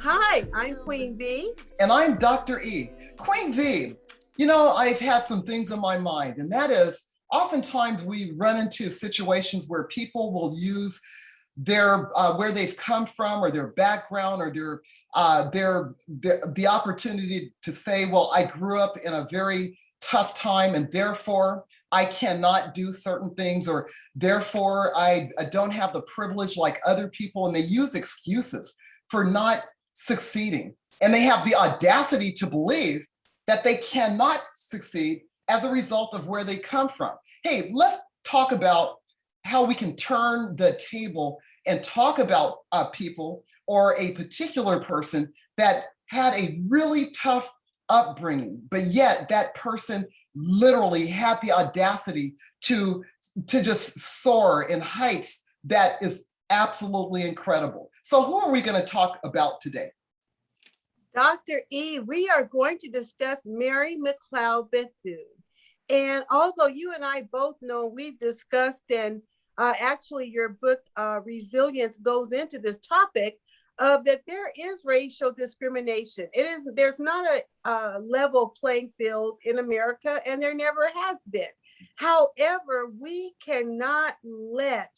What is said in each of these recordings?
Hi, I'm Queen V. And I'm Dr. E. Queen V, you know, I've had some things in my mind, and that is oftentimes we run into situations where people will use their where they've come from or their background or the opportunity to say, well, I grew up in a very tough time and therefore I cannot do certain things, or therefore I don't have the privilege like other people, and they use excuses for not succeeding. And they have the audacity to believe that they cannot succeed as a result of where they come from. Hey, let's talk about how we can turn the table and talk about people or a particular person that had a really tough upbringing, but yet that person literally had the audacity to just soar in heights that is absolutely incredible. So who are we going to talk about today? Dr. E, we are going to discuss Mary McCloud Bethune. And although you and I both know, we've discussed, and actually your book, Resilience, goes into this topic of that there is racial discrimination. There's not a level playing field in America, and there never has been. However, we cannot let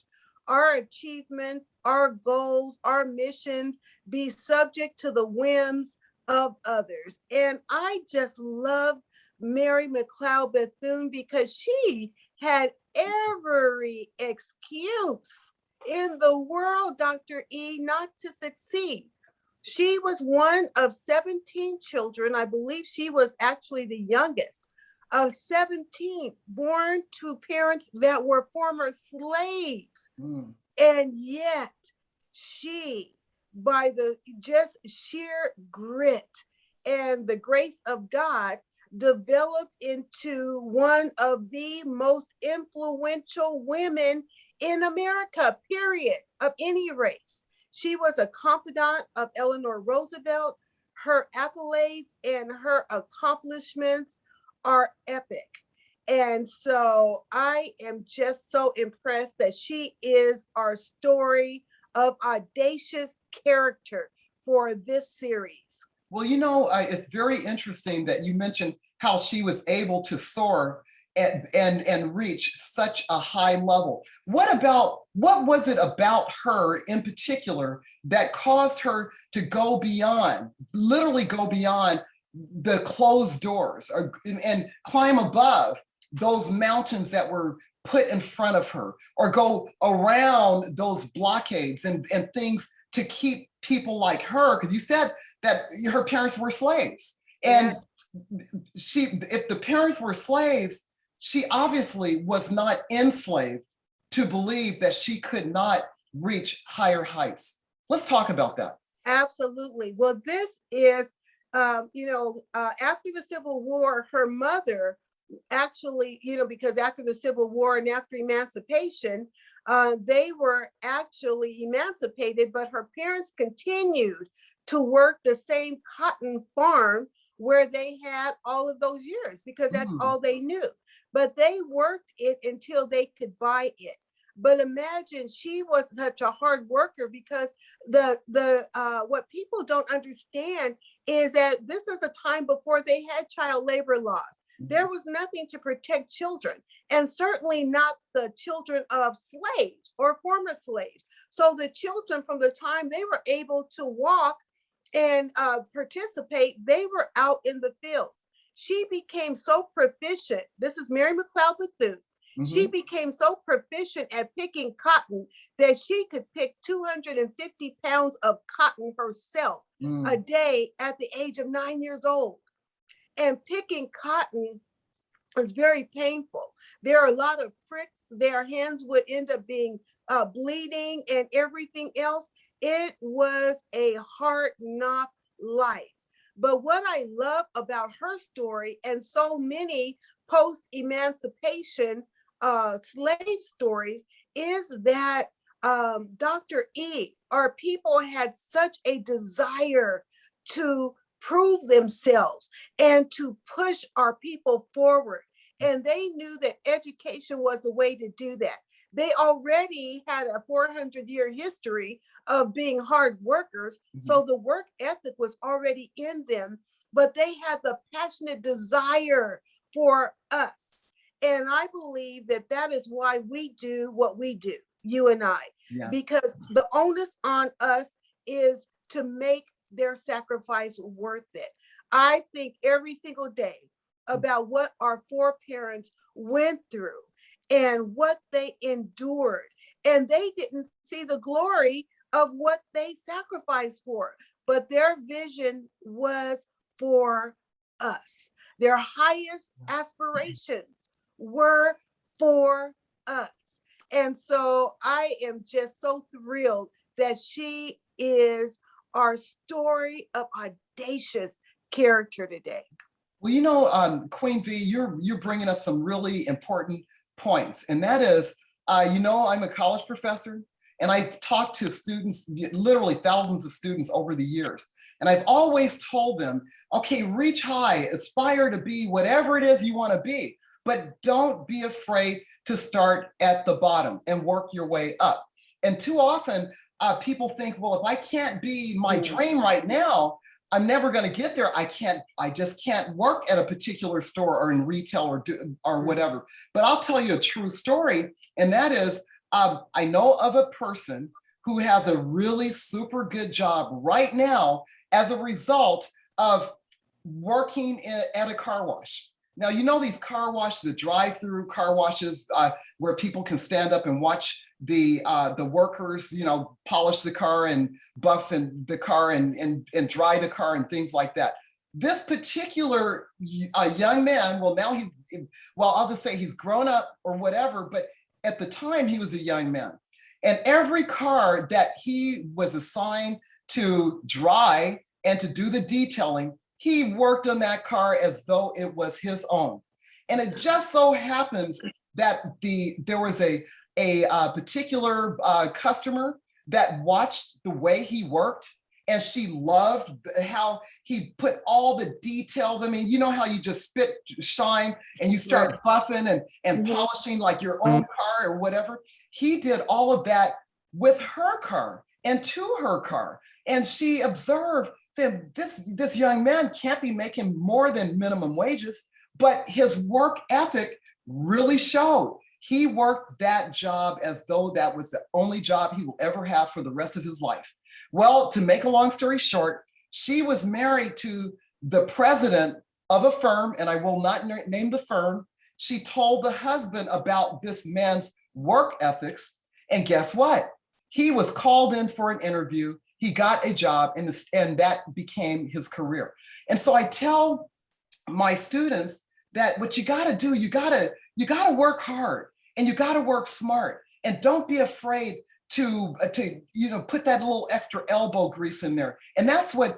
our achievements, our goals, our missions be subject to the whims of others. And I just love Mary McCloud Bethune because she had every excuse in the world, Dr. E, not to succeed. She was one of 17 children. I believe she was actually the youngest of 17, born to parents that were former slaves. And yet she, by the just sheer grit and the grace of God, developed into one of the most influential women in America, period, of any race. She was a confidant of Eleanor Roosevelt. Her accolades and her accomplishments are epic. And so I am just so impressed that she is our story of audacious character for this series. Well, you know, it's very interesting that you mentioned how she was able to soar and reach such a high level. What was it about her in particular that caused her to go beyond, literally go beyond the closed doors and climb above those mountains that were put in front of her, or go around those blockades and things to keep people like her? Because you said that her parents were slaves. And yes, if the parents were slaves, she obviously was not enslaved to believe that she could not reach higher heights. Let's talk about that. Absolutely. Well, this is, after the Civil War, her mother actually, because after the Civil War and after emancipation, they were actually emancipated, but her parents continued to work the same cotton farm where they had all of those years, because that's all they knew. But they worked it until they could buy it. But imagine, she was such a hard worker, because what people don't understand is that this is a time before they had child labor laws. There was nothing to protect children, and certainly not the children of slaves or former slaves. So the children, from the time they were able to walk and participate, they were out in the fields. She became so proficient. This is Mary McCloud Bethune. She became so proficient at picking cotton that she could pick 250 pounds of cotton herself a day at the age of 9 years old. And picking cotton is very painful. There are a lot of pricks. Their hands would end up being bleeding and everything else. It was a hard knock life. But what I love about her story, and so many post-emancipation slave stories, is that Dr. E, our people had such a desire to prove themselves and to push our people forward. And they knew that education was the way to do that. They already had a 400-year history of being hard workers. So the work ethic was already in them, but they had the passionate desire for us. And I believe that that is why we do what we do, you and I, Yeah. because the onus on us is to make their sacrifice worth it. I think every single day about what our foreparents went through and what they endured. And they didn't see the glory of what they sacrificed for, but their vision was for us. Their highest aspirations were for us. And so I am just so thrilled that she is our story of audacious character today. Well, you know, Queen V, you're bringing up some really important points, and that is, you know, I'm a college professor, and I've talked to students, literally thousands of students over the years, and I've always told them, okay, reach high, aspire to be whatever it is you want to be, but don't be afraid to start at the bottom and work your way up. And too often, people think, well, if I can't be my dream right now, I'm never going to get there. I just can't work at a particular store or in retail or whatever. But I'll tell you a true story. And that is, I know of a person who has a really super good job right now as a result of working at a car wash. Now, you know, these car washes, the drive-through car washes where people can stand up and watch the workers, you know, polish the car and buff the car and dry the car and things like that. This particular young man, well, now I'll just say he's grown up or whatever, but at the time he was a young man. And every car that he was assigned to dry and to do the detailing, he worked on that car as though it was his own. And it just so happens that there was a particular customer that watched the way he worked, and she loved how he put all the details. I mean, you know how you just spit shine and you start buffing and polishing like your own car or whatever. He did all of that with her car and to her car. And she observed, saying, this young man can't be making more than minimum wages, but his work ethic really showed. He worked that job as though that was the only job he will ever have for the rest of his life. Well, to make a long story short, she was married to the president of a firm, and I will not name the firm. She told the husband about this man's work ethics, and guess what? He was called in for an interview. He got a job, and that became his career. And so I tell my students that what you got to do, you got to work hard, and you got to work smart, and don't be afraid to put that little extra elbow grease in there. And that's what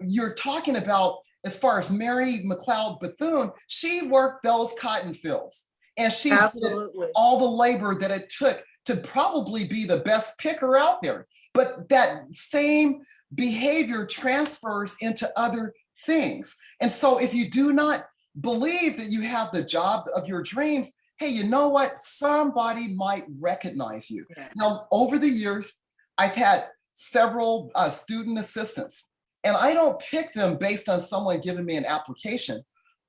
you're talking about as far as Mary McCloud Bethune. She worked those cotton fields, and she did all the labor that it took to probably be the best picker out there. But that same behavior transfers into other things. And so if you do not believe that you have the job of your dreams, hey, you know what? Somebody might recognize you. Yeah. Now, over the years, I've had several student assistants, and I don't pick them based on someone giving me an application.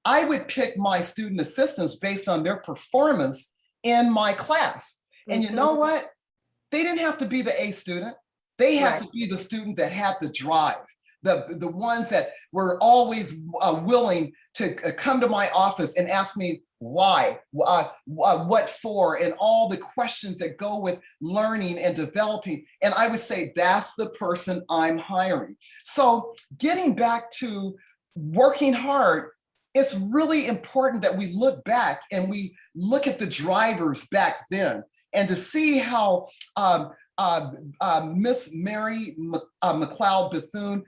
I would pick my student assistants based on their performance in my class. And you know what? They didn't have to be the A student. They had to be the student that had the drive, the ones that were always willing to come to my office and ask me why, what for, and all the questions that go with learning and developing. And I would say, that's the person I'm hiring. So getting back to working hard, it's really important that we look back and we look at the drivers back then, and to see how Miss Mary McCloud Bethune,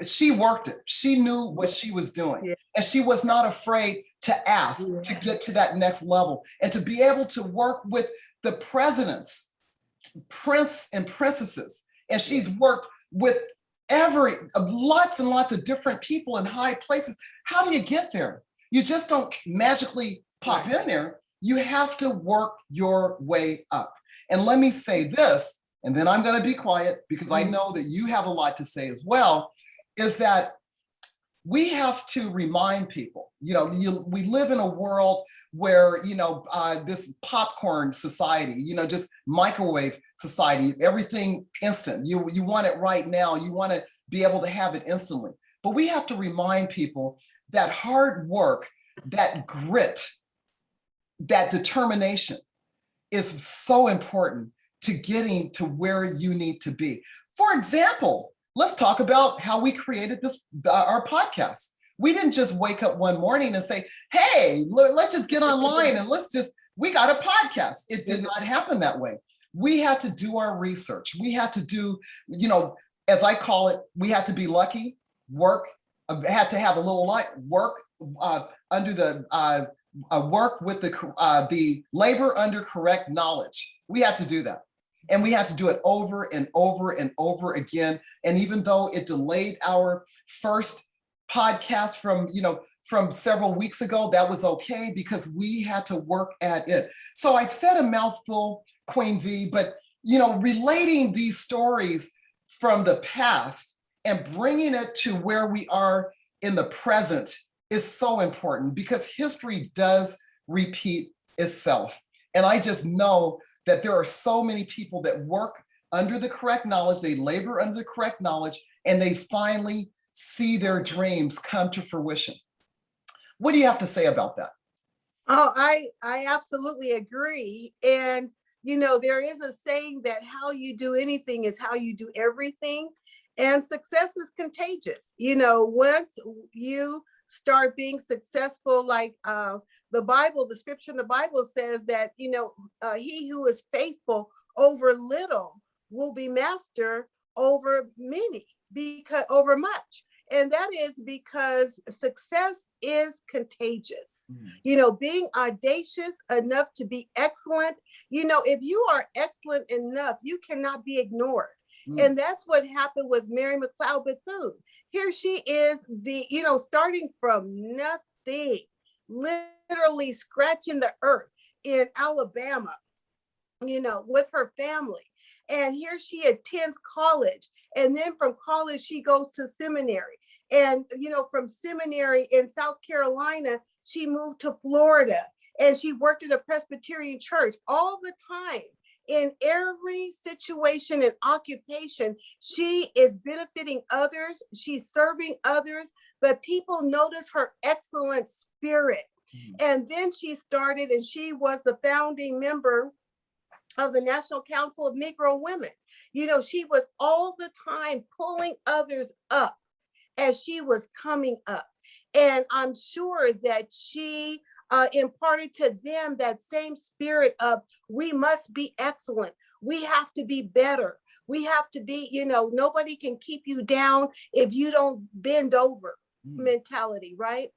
she worked it. She knew what she was doing, and she was not afraid to ask to get to that next level, and to be able to work with the presidents, prince and princesses. And she's worked with lots and lots of different people in high places. How do you get there? You just don't magically pop in there. You have to work your way up. And let me say this, and then I'm going to be quiet because I know that you have a lot to say as well, is that we have to remind people, we live in a world where, this popcorn society, just microwave society, everything instant. You want it right now. You want to be able to have it instantly. But we have to remind people that hard work, that grit, that determination is so important to getting to where you need to be. For example, let's talk about how we created our podcast. We didn't just wake up one morning and say, hey, let's just get online and we got a podcast. It did not happen that way. We had to do our research. We had to do, as I call it, we had to be lucky, had to have a little light, work under the, work with the labor under correct knowledge. We had to do that. And we had to do it over and over and over again. And even though it delayed our first podcast from several weeks ago, that was okay because we had to work at it. So I said a mouthful, Queen V, but relating these stories from the past and bringing it to where we are in the present is so important because history does repeat itself. And I just know that there are so many people that work under the correct knowledge, they labor under the correct knowledge, and they finally see their dreams come to fruition. What do you have to say about that? Oh, I absolutely agree. And, there is a saying that how you do anything is how you do everything. And success is contagious. Once you start being successful, like the scripture in the Bible says that, he who is faithful over little will be master over many, because over much. And that is because success is contagious. Being audacious enough to be excellent. If you are excellent enough, you cannot be ignored. And that's what happened with Mary McCloud Bethune. Here she is, starting from nothing, literally scratching the earth in Alabama, with her family. And here she attends college. And then from college, she goes to seminary. And, from seminary in South Carolina, she moved to Florida and she worked at a Presbyterian church all the time. In every situation and occupation, she is benefiting others. She's serving others, but people notice her excellent spirit. And then she started, and she was the founding member of the National Council of Negro Women. She was all the time pulling others up as she was coming up. And I'm sure that she imparted to them that same spirit of, we must be excellent. We have to be better. We have to be, nobody can keep you down if you don't bend over mentality, right?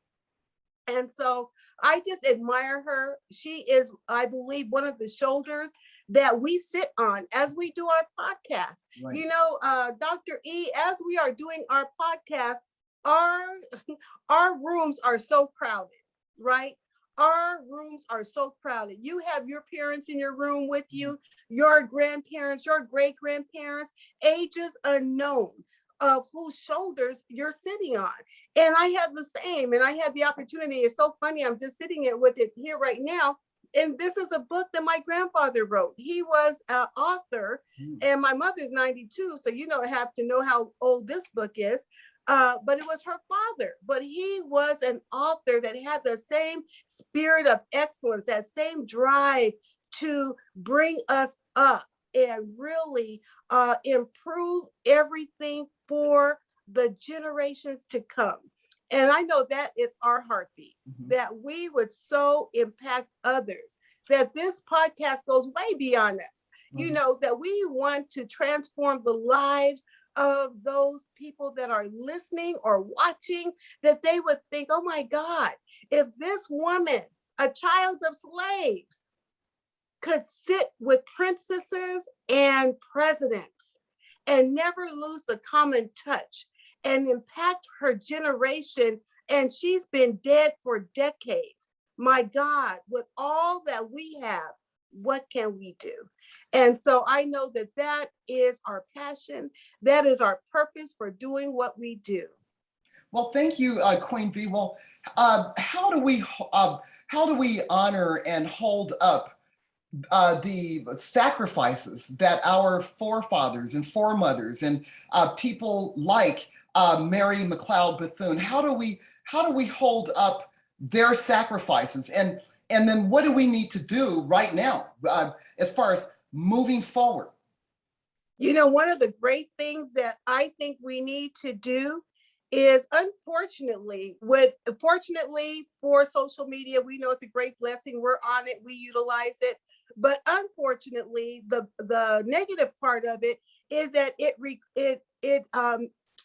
And so I just admire her. She is, I believe, one of the shoulders that we sit on as we do our podcast. Right. Dr. E, as we are doing our podcast, our rooms are so crowded, right? Our rooms are so crowded. You have your parents in your room with you, your grandparents, your great-grandparents, ages unknown of whose shoulders you're sitting on. And I have the same, and I had the opportunity. It's so funny, I'm just sitting with it here right now. And this is a book that my grandfather wrote. He was an author, and my mother's 92, so I have to know how old this book is. But it was her father. But he was an author that had the same spirit of excellence, that same drive to bring us up and really improve everything for the generations to come. And I know that is our heartbeat, that we would so impact others, that this podcast goes way beyond us, that we want to transform the lives of those people that are listening or watching, that they would think, oh my God, if this woman, a child of slaves, could sit with princesses and presidents and never lose the common touch and impact her generation, and she's been dead for decades, my God, with all that we have, what can we do? And so I know that that is our passion. That is our purpose for doing what we do. Well, thank you, Queen V. Well, how do we honor and hold up the sacrifices that our forefathers and foremothers and people like Mary McCloud Bethune, how do we hold up their sacrifices, and then what do we need to do right now as far as moving forward? You know, one of the great things that I think we need to do is, fortunately for social media, we know it's a great blessing. We're on it, we utilize it. But unfortunately, the negative part of it is that it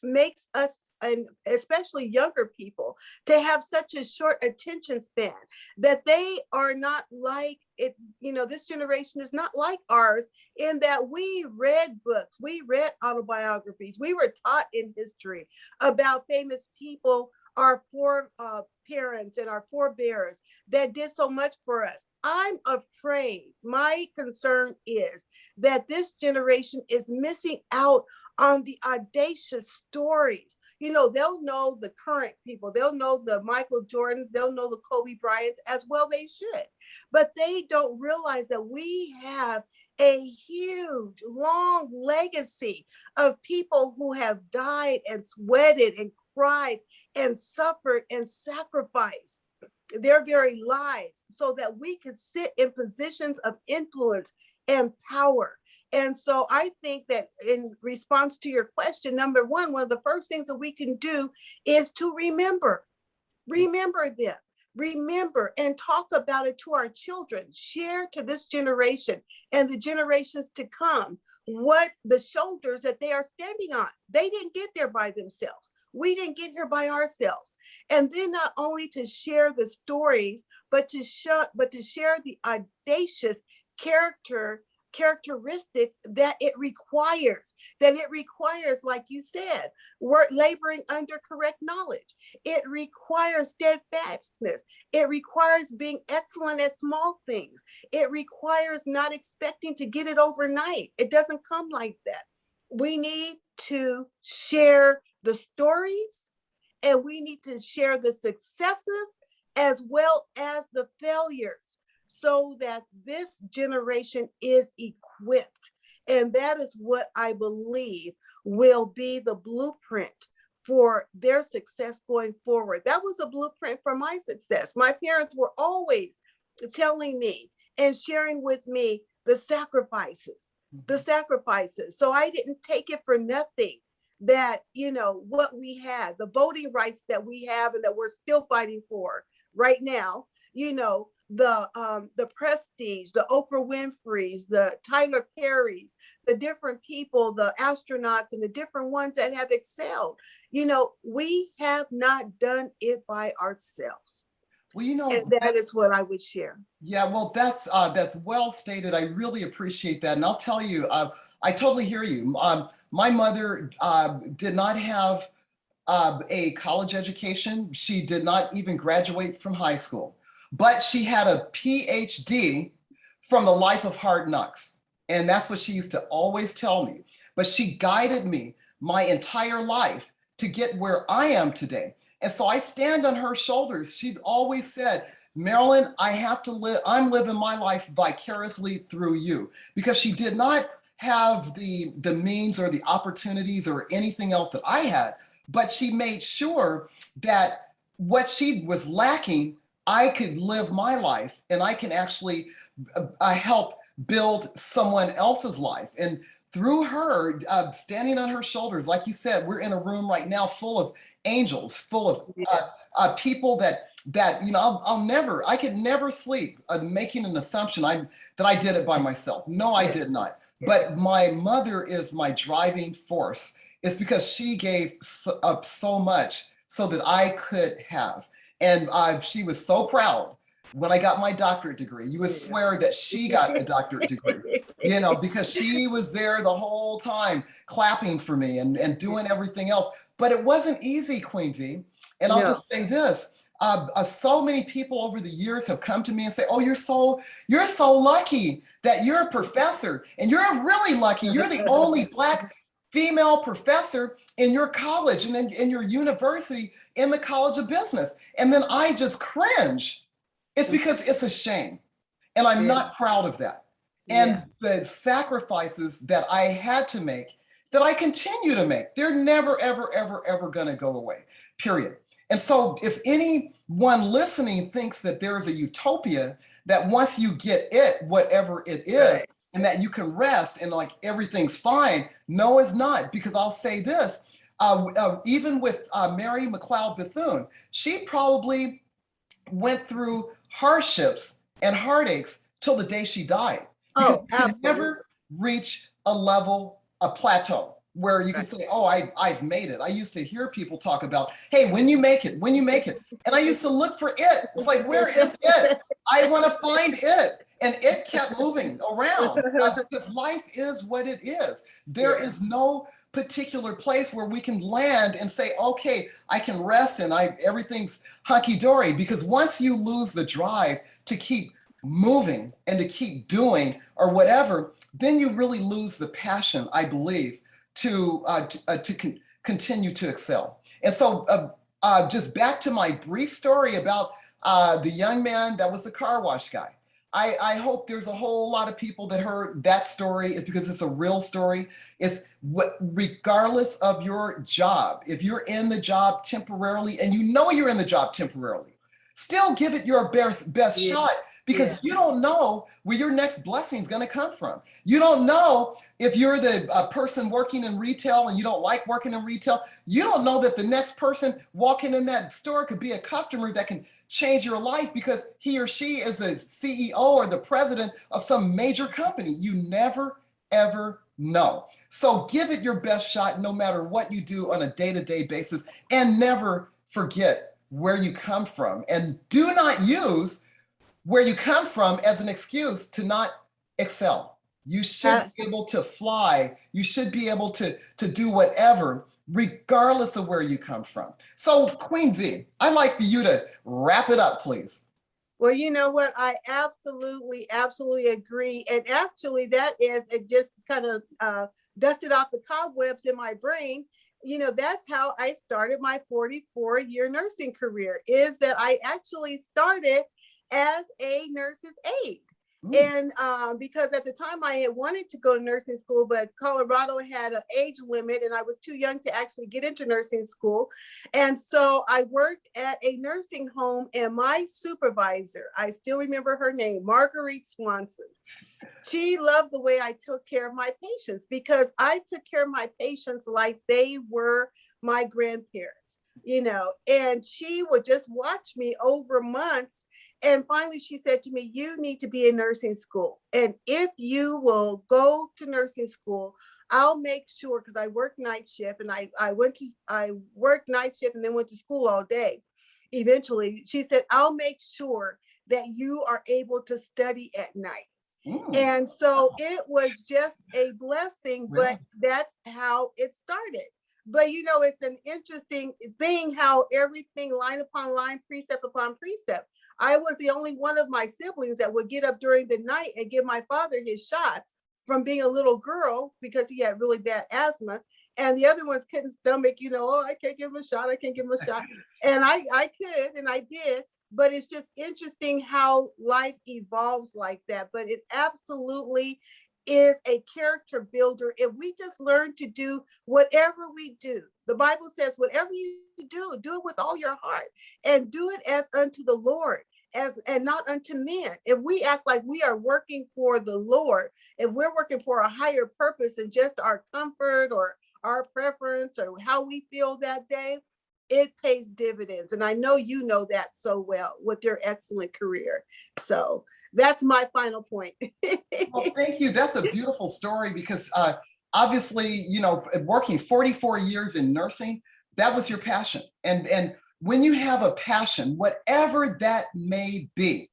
makes us, and especially younger people, to have such a short attention span, that they are not like it. You know, this generation is not like ours, in that we read books, we read autobiographies, we were taught in history about famous people, our parents and our forebears, that did so much for us. I'm afraid, my concern is that this generation is missing out on the audacious stories. You know, they'll know the current people, they'll know the Michael Jordans, they'll know the Kobe Bryants, as well they should. But they don't realize that we have a huge, long legacy of people who have died and sweated and cried and suffered and sacrificed their very lives so that we could sit in positions of influence and power. And so I think that, in response to your question, number one of the first things that we can do is to remember them, remember and talk about it to our children, share to this generation and the generations to come what the shoulders that they are standing on. They didn't get there by themselves. We didn't get here by ourselves. And then not only to share the stories, but to share the audacious characteristics that it requires, like you said, work laboring under correct knowledge. It requires steadfastness. It requires being excellent at small things. It requires not expecting to get it overnight. It doesn't come like that. We need to share the stories, and we need to share the successes as well as the failures, so that this generation is equipped. And that is what I believe will be the blueprint for their success going forward. That was a blueprint for my success. My parents were always telling me and sharing with me the sacrifices. So I didn't take it for nothing that, you know, what we had, the voting rights that we have and that we're still fighting for right now, you know, the prestige, the Oprah Winfrey's, the Tyler Perry's, the different people, the astronauts and the different ones that have excelled. You know, we have not done it by ourselves. Well, you know, and that is what I would share. Yeah, well, that's well stated. I really appreciate that, and I'll tell you, I totally hear you. My mother did not have a college education. She did not even graduate from high school, but she had a PhD from the life of hard knocks, and that's what she used to always tell me. But she guided me my entire life to get where I am today. And so I stand on her shoulders. She always said, Marilyn, I'm living my life vicariously through you, because she did not have the means or the opportunities or anything else that I had, but she made sure that what she was lacking, I could live my life and I can actually help build someone else's life. And through her, standing on her shoulders, like you said, we're in a room right now full of angels, full of people that you know, I could never sleep making an assumption that I did it by myself. No, I did not. But my mother is my driving force. It's because she gave up so much so that I could have. And she was so proud when I got my doctorate degree. You would swear that she got a doctorate degree, you know, because she was there the whole time clapping for me and doing everything else. But it wasn't easy, Queen V. And I'll just say this. So many people over the years have come to me and say, "Oh, you're so lucky that you're a professor, and you're really lucky. You're the only Black female professor in your college and in your university in the College of Business." And then I just cringe. It's because it's a shame, and I'm not proud of that. And the sacrifices that I had to make, that I continue to make, they're never, ever, ever, ever going to go away. Period. And so if anyone listening thinks that there is a utopia, that once you get it, whatever it is, and that you can rest and like everything's fine, no, it's not. Because I'll say this, even with Mary McCloud Bethune, she probably went through hardships and heartaches till the day she died. Because you can never reach a plateau where you can say, "Oh, I've made it." I used to hear people talk about, "Hey, when you make it," and I used to look for it. It's like, where is it? I want to find it. And it kept moving around because life is what it is. There is no particular place where we can land and say, "Okay, I can rest and everything's hunky-dory." Because once you lose the drive to keep moving and to keep doing or whatever, then you really lose the passion, I believe, to continue to excel. And so just back to my brief story about the young man that was the car wash guy. I hope there's a whole lot of people that heard that story is because it's a real story. It's regardless of your job, if you're in the job temporarily and you know you're in the job temporarily, still give it your best shot. Because you don't know where your next blessing is going to come from. You don't know if you're the person working in retail and you don't like working in retail. You don't know that the next person walking in that store could be a customer that can change your life because he or she is the CEO or the president of some major company. You never, ever know. So give it your best shot no matter what you do on a day-to-day basis, and never forget where you come from. And do not use where you come from as an excuse to not excel. You should be able to fly. You should be able to do whatever, regardless of where you come from. So Queen V, I'd like for you to wrap it up, please. Well, you know what? I absolutely agree. And actually that is, it just kind of dusted off the cobwebs in my brain. You know, that's how I started my 44-year nursing career, is that I actually started as a nurse's aide. And because at the time I had wanted to go to nursing school, but Colorado had an age limit and I was too young to actually get into nursing school. And so I worked at a nursing home, and my supervisor, I still remember her name, Marguerite Swanson. She loved the way I took care of my patients, because I took care of my patients like they were my grandparents, you know, and she would just watch me over months. And finally, she said to me, "You need to be in nursing school. And if you will go to nursing school, I'll make sure," because I worked night shift, and I worked night shift and then went to school all day. Eventually, she said, "I'll make sure that you are able to study at night." And so it was just a blessing, but that's how it started. But you know, it's an interesting thing how everything line upon line, precept upon precept. I was the only one of my siblings that would get up during the night and give my father his shots from being a little girl, because he had really bad asthma. And the other ones couldn't stomach, you know, "Oh, I can't give him a shot. I can't give him a shot." And I could, and I did. But it's just interesting how life evolves like that. But it absolutely is a character builder if we just learn to do whatever we do. The Bible says, whatever you do, do it with all your heart, and do it as unto the Lord, and not unto men. If we act like we are working for the Lord, if we're working for a higher purpose than just our comfort or our preference or how we feel that day, it pays dividends. And I know you know that so well with your excellent career. So that's my final point. Well, thank you. That's a beautiful story, because obviously, you know, working 44 years in nursing, that was your passion. And when you have a passion, whatever that may be,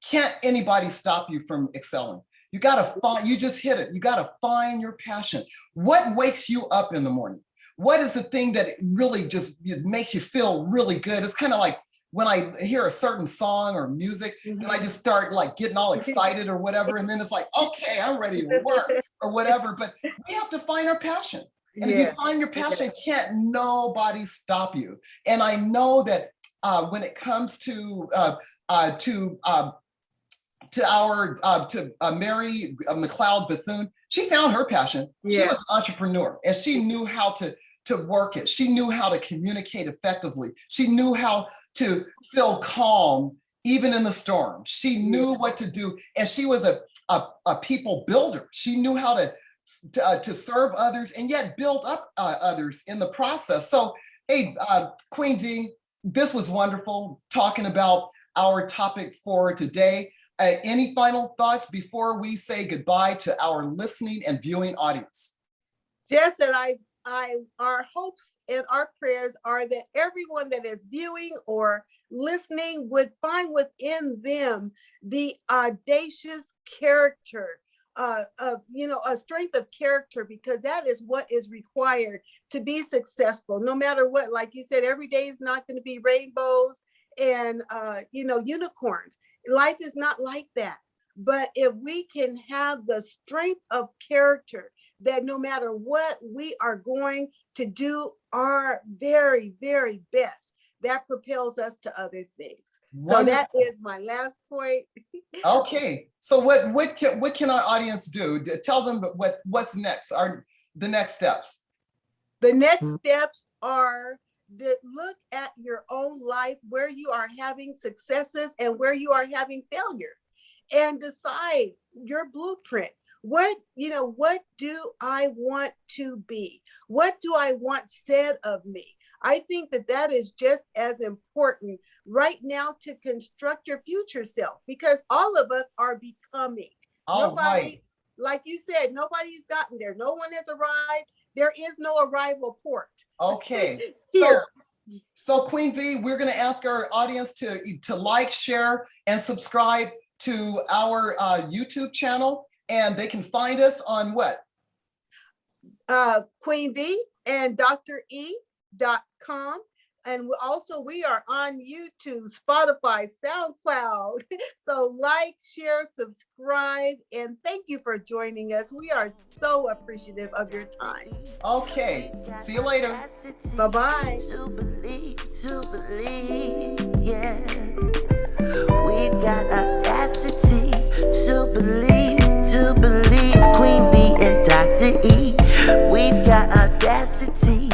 can't anybody stop you from excelling. You got to find, you just hit it. You got to find your passion. What wakes you up in the morning? What is the thing that really just makes you feel really good? It's kind of like when I hear a certain song or music, then I just start like getting all excited or whatever. And then it's like, okay, I'm ready to work or whatever. But we have to find our passion. And if you find your passion, can't nobody stop you. And I know that when it comes to Mary McCloud Bethune, she found her passion. She was an entrepreneur, and she knew how to work it. She knew how to communicate effectively. She knew how to feel calm even in the storm. She knew what to do, and she was a people builder. She knew how to serve others and yet build up others in the process. So, hey, Queen V, this was wonderful talking about our topic for today. Any final thoughts before we say goodbye to our listening and viewing audience? Just that our hopes and our prayers are that everyone that is viewing or listening would find within them the audacious character, a strength of character, because that is what is required to be successful. No matter what, like you said, every day is not going to be rainbows and unicorns. Life is not like that. But if we can have the strength of character, that no matter what, we are going to do our very, very best, that propels us to other things. Wonderful. So that is my last point. Okay. So what can our audience do? Tell them what's next, the next steps. The next steps are to look at your own life, where you are having successes and where you are having failures, and decide your blueprint. What do I want to be? What do I want said of me? I think that is just as important right now to construct your future self, because all of us are becoming. Nobody, like you said, nobody's gotten there. No one has arrived. There is no arrival port. Okay. So Queen V, we're going to ask our audience to like, share, and subscribe to our YouTube channel, and they can find us on what? Queen V and DrE.com. And also we are on YouTube, Spotify, SoundCloud. So like, share, subscribe, and thank you for joining us. We are so appreciative of your time. Okay, see you later. Bye-bye. To believe, yeah. We've got audacity to believe. Queen V and Dr. E. We've got audacity.